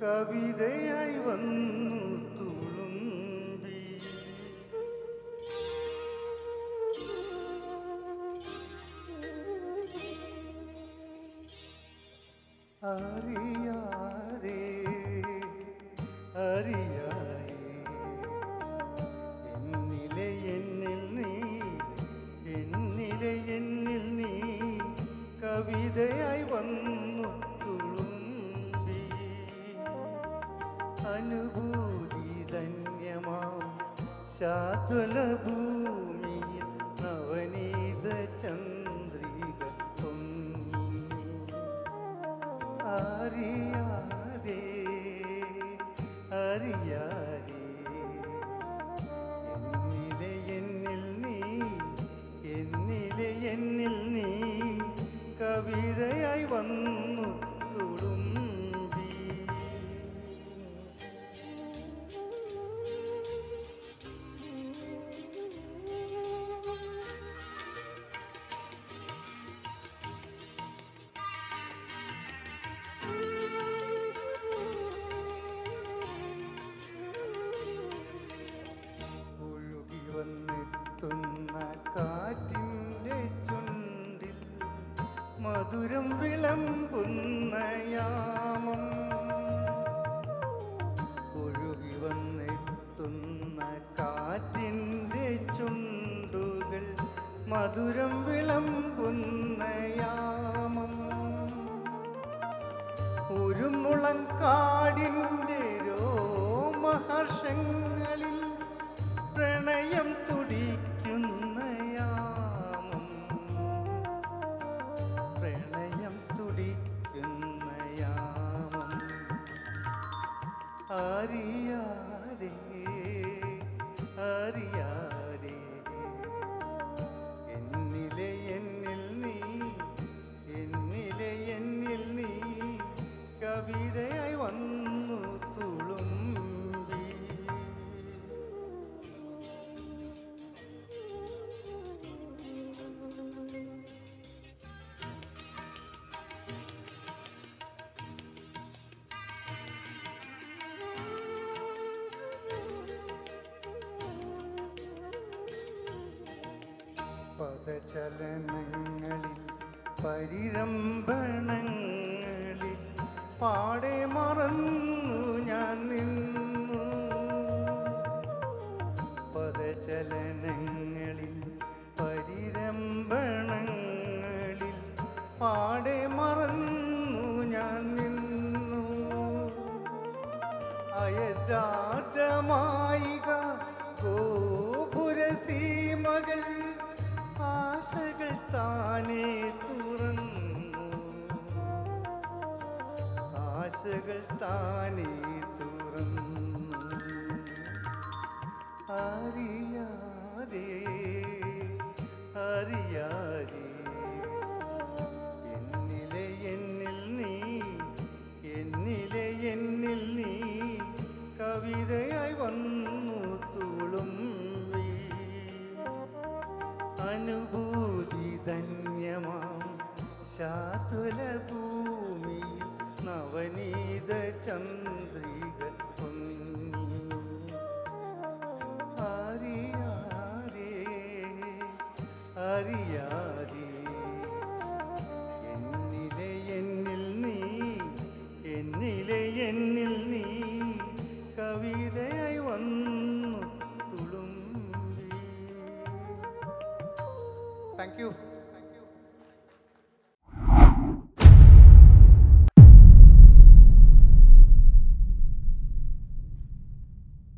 കവിതയായി വന്നു തുളുമ്പി. അറിയാതെ അറിയാതെ എന്നിലെ എന്നിൽ നീ, എന്നിലെ എന്നിൽ നീ കവിതയായി വന്നു തുളുമ്പി. അനുഭൂതി ധന്യമാം ശാതുല ഭൂമിയിൽ നവനീത ചന്ദ്രിക പൊങ്ങി. അറിയാതെ അറിയാതെ എന്നിലെ എന്നിൽ നീ, എന്നിലെ എന്നിൽ നീ കവിതയായി വന്നു തുളുമ്പി. ഒഴുകി വന്നെത്തുന്ന കാറ്റിൻ്റെ ചുണ്ടിൽ മധുരം വിളമ്പുന്ന യാമം. ഒഴുകി വന്നെത്തുന്ന കാറ്റിൻ്റെ ചുണ്ടുകൾ മധുരം വിളമ്പുന്ന യാമം. ഒരു മുളം കാടിൻ്റെ രോമഹർഷങ്ങളിൽ പ്രണയം തുടിക്കുന്ന യാമം. പ്രണയം തുടിക്കുന്ന യാമം. അറിയാതെ അറിയാതെ എന്നിലെ എന്നിൽ നീ, എന്നിലെ എന്നിൽ നീ കവിതയായി വന്നു തുളുമ്പി. പദചലനങ്ങളിൽ പരിരംഭണങ്ങളിൽ പാടെ മറന്നു ഞാൻ നിന്നു. പദചലനങ്ങളിൽ പരിരംഭണങ്ങളിൽ പാടെ മറന്നു ഞാൻ നിന്നു. അയദ്രാദ്രമായിക ഗോപുരസീമകൾ ആശകൾ താനേ തുറന്നു. ആശകൾ താനേ തുറന്നു. അറിയാതെ അറിയാതെ എന്നിലെ എന്നിൽ നീ, എന്നിലെ എന്നിൽ നീ കവിതയായി വന്നു തുളുമ്പി. അനുഭൂതി ധന്യമാം ശാതുല ഭൂമിയിൽ നവനീത ചന്ദ്രിക പൊങ്ങി. അറിയാതെ അറിയാതെ എന്നിലെ എന്നിൽ നീ, എന്നിലെ എന്നിൽ നീ കവിതയായി വന്നു തുളുമ്പി. Thank U.